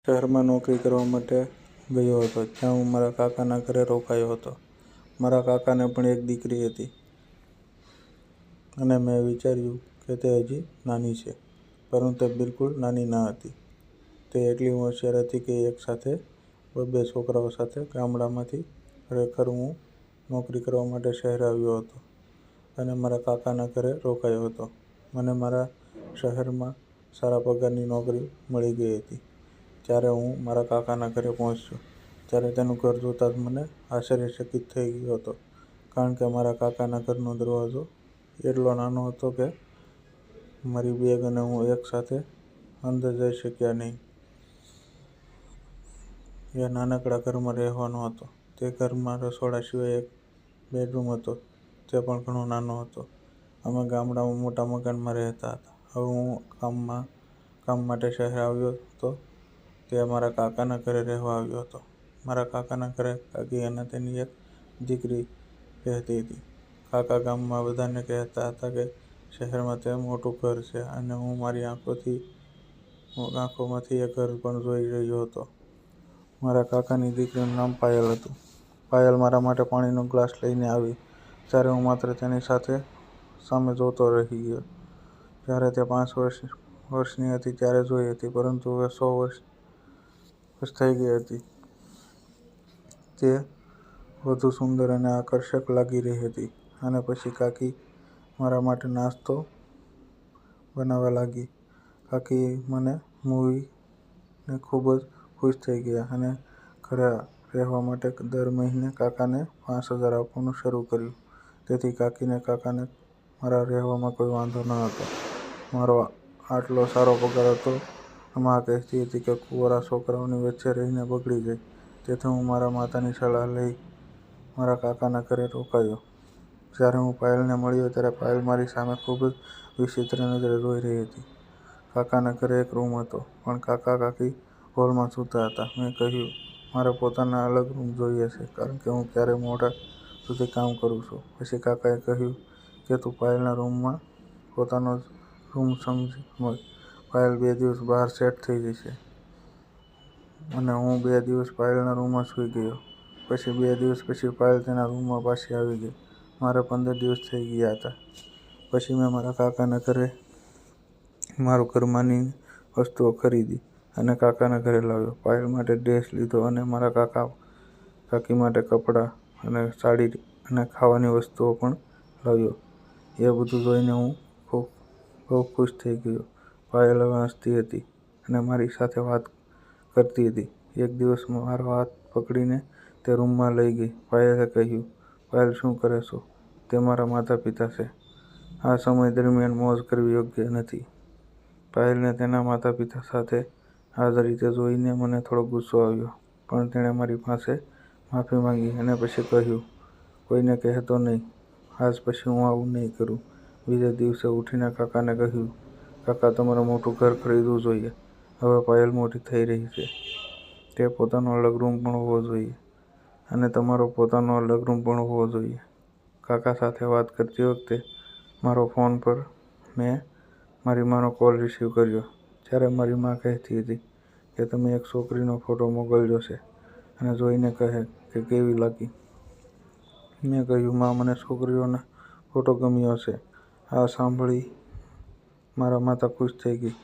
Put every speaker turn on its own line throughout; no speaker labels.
શહેરમાં નોકરી કરવા માટે ગયો હતો, જ્યાં હું મારા કાકાના ઘરે રોકાયો હતો. મારા કાકાને પણ એક દીકરી હતી અને મેં વિચાર્યું કે તે હજી નાની છે, પરંતુ તે બિલકુલ નાની ન હતી. તે એટલી હોશિયાર હતી કે એક સાથે બે છોકરાઓ સાથે ગામડામાંથી ખરેખર હું નોકરી કરવા માટે શહેર આવ્યો હતો અને મારા કાકાના ઘરે રોકાયો હતો. મને મારા શહેરમાં સારા પગારની નોકરી મળી ગઈ હતી. જ્યારે હું મારા કાકાના ઘરે પહોંચ્યો, ત્યારે તેનું ઘર જોતાં જ મને આશ્ચર્યચકિત થઈ ગયો હતો, કારણ કે મારા કાકાના ઘરનો દરવાજો એટલો નાનો હતો કે મારી બેગ અને હું એક સાથે અંદર જઈ શક્યા નહીં. એ નાનકડા ઘરમાં રહેવાનો હતો. તે ઘરમાં રસોડા સિવાય એક બેડરૂમ હતો, તે પણ ઘણો નાનો હતો. અમે ગામડામાં મોટા મકાનમાં રહેતા હતા. હવે હું કામ માટે શહેર આવ્યો હતો, તે મારા કાકાના ઘરે રહેવા આવ્યો હતો. મારા કાકાના ઘરે કાકી અને તેની એક દીકરી રહેતી હતી. કાકા ગામમાં બધાને કહેતા હતા કે શહેરમાં તે મોટું ઘર છે અને હું મારી આંખોમાંથી એ ઘર પણ જોઈ રહ્યો હતો. મારા કાકાની દીકરીનું નામ પાયલ હતું. પાયલ મારા માટે પાણીનો ગ્લાસ લઈને આવી, ત્યારે હું માત્ર તેની સામે જોતો રહી ગયો. જ્યારે તે 5 વર્ષની હતી ત્યારે જોઈ હતી, પરંતુ હવે 100 વર્ષ થઈ ગઈ હતી. તે વધુ સુંદર અને આકર્ષક લાગી રહી હતી. અને પછી કાકી મારા માટે નાસ્તો બનાવવા લાગી. કાકી મને જોઈને ખૂબ જ ખુશ થઈ ગયા અને ઘરે રહેવા માટે દર મહિને કાકાને 5000 આપવાનું શરૂ કર્યું. તેથી કાકાને મારા રહેવામાં કોઈ વાંધો ન હતો. મારો આટલો સારો પગાર હતો. મા કહેતી હતી કે કુંવારા છોકરાઓની વચ્ચે રહીને બગડી જાય. તેથી હું મારા માતાની સલાહ લઈ મારા કાકાના ઘરે રોકાયો. જ્યારે હું પાયલને મળ્યો, ત્યારે પાયલ મારી સામે ખૂબ જ વિચિત્ર નજરે જોઈ રહી હતી. કાકાના ઘરે એક રૂમ હતો, પણ કાકા-કાકી હોલમાં સૂતા હતા. મેં કહ્યું, મારે પોતાના અલગ રૂમ જોઈએ છે, કારણ કે હું ક્યારેય મોડા સુધી કામ કરું છું. પછી કાકાએ કહ્યું કે તું પાયલના રૂમમાં પોતાનો જ રૂમ સમજ. પાયલ 2 દિવસ બહાર સેટ થઈ જશે. અને હું 2 દિવસ પાયલના રૂમમાં સૂઈ ગયો. પછી 2 દિવસ પછી પાયલ તેના રૂમમાં પાછી આવી ગઈ. મારે 15 દિવસ થઈ ગયા હતા. પછી મેં મારા કાકાના ઘરે મારું ઘરમાંની વસ્તુઓ ખરીદી અને કાકાના ઘરે લાવ્યો. પાયલ માટે ડ્રેસ લીધો અને મારા કાકી માટે કપડાં અને સાડી અને ખાવાની વસ્તુઓ પણ લાવ્યો. એ બધું જોઈને હું બહુ ખુશ થઈ ગયો. પાયલ હવે હસતી હતી અને મારી સાથે વાત કરતી હતી. એક દિવસ મારો હાથ પકડીને તે રૂમમાં લઈ ગઈ. પાયલે કહ્યું, પાયલ, શું કરે છો? તે મારા માતા-પિતા છે. આ સમય દરમિયાન મોજ કરવી યોગ્ય નથી. પાયલને તેના માતા-પિતા સાથે આ રીતે જોઈને મને થોડો ગુસ્સો આવ્યો, પણ તેણે મારી પાસે માફી માંગી અને પછી કહ્યું, કોઈને કહેતો નહીં. આજ પછી હું આવું નહીં કરું. બીજા દિવસે ઉઠીને કાકાને કહ્યું, કાકા, તમારે મોટું ઘર ખરીદવું જોઈએ. હવે પાયલ મોટી થઈ રહી છે. તે પોતાનો અલગ રૂમ પણ હોવો જોઈએ અને તમારો પોતાનો અલગ રૂમ પણ હોવો જોઈએ. કાકા સાથે વાત કરતી વખતે મારા ફોન પર મેં મારી માનો કોલ રિસીવ કર્યો, જ્યારે મારી મા કહેતી હતી કે તમે એક છોકરીનો ફોટો મોકલ્યો છે અને જોઈને કહે કે કેવી લાગી. મેં કહ્યું, મા, મને છોકરીઓનો ફોટો ગમ્યો છે. આ સાંભળી મારા માતા ખુશ થઈ ગઈ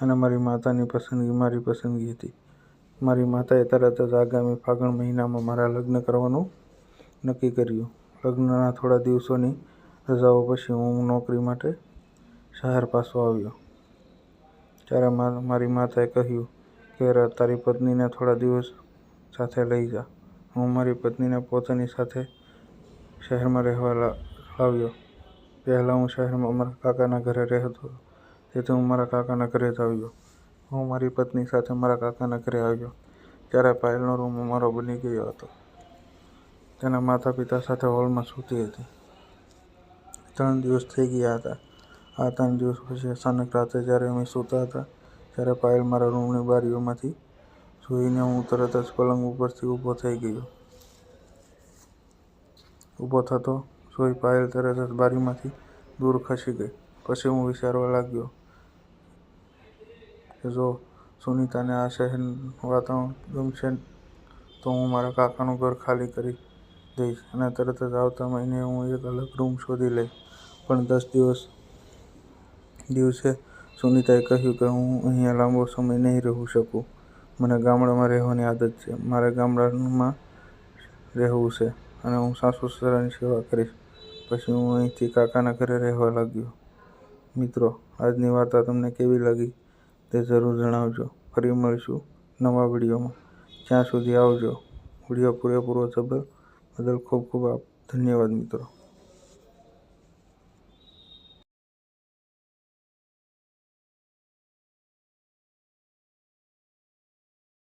અને મારી માતાની પસંદગી મારી પસંદગી હતી. મારી માતાએ તરત જ આગામી ફાગણ મહિનામાં મારા લગ્ન કરવાનું નક્કી કર્યું. લગ્નના થોડા દિવસોની રજાઓ પછી હું નોકરી માટે શહેર પાછો આવ્યો. ત્યારે મારી માતાએ કહ્યું કે તારી પત્નીને થોડા દિવસ સાથે લઈ જા. હું મારી પત્નીને પોતાની સાથે શહેરમાં રહેવા લાવ્યો. પહેલાં હું શહેરમાં મારા કાકાના ઘરે રહેતો, તેથી હું મારા કાકાના ઘરે જ આવ્યો. હું મારી પત્ની સાથે મારા કાકાના ઘરે આવ્યો, ત્યારે પાયલનો રૂમ અમારો બની ગયો હતો. તેના માતા-પિતા સાથે હોલમાં સૂતી હતી. 3 દિવસ થઈ ગયા હતા. આ 3 દિવસ પછી અચાનક રાતે જ્યારે અમે સૂતા હતા, ત્યારે પાયલ મારા રૂમની બારીમાંથી જોઈને હું તરત જ પલંગ ઉપરથી ઊભો થઈ ગયો. ઊભો થતો જોઈ પાયલ તરત જ બારીમાંથી દૂર ખસી ગઈ. પછી હું વિચારવા લાગ્યો કે જો સુનિતાને આ શહેરનું વાતાવરણ ગમશે તો હું મારા કાકાનું ઘર ખાલી કરી દઈશ અને તરત જ આવતા મહિને હું એક અલગ રૂમ શોધી લઈશ. પણ 10 દિવસે સુનિતાએ કહ્યું કે હું અહીંયા લાંબો સમય નહીં રહી શકું. મને ગામડામાં રહેવાની આદત છે. મારે ગામડામાં રહેવું છે અને હું સાસુ-સસરાની સેવા કરીશ. પછી હું અહીંથી કાકાના ઘરે રહેવા લાગ્યો. મિત્રો, આજની વાર્તા તમને કેવી લાગી તે જરૂર જણાવજો. ફરી મળીશું નવા વિડીયોમાં. ત્યાં સુધી આવજો. વિડીયો પૂરેપૂરો જોવા બદલ ખૂબ ખૂબ ધન્યવાદ મિત્રો.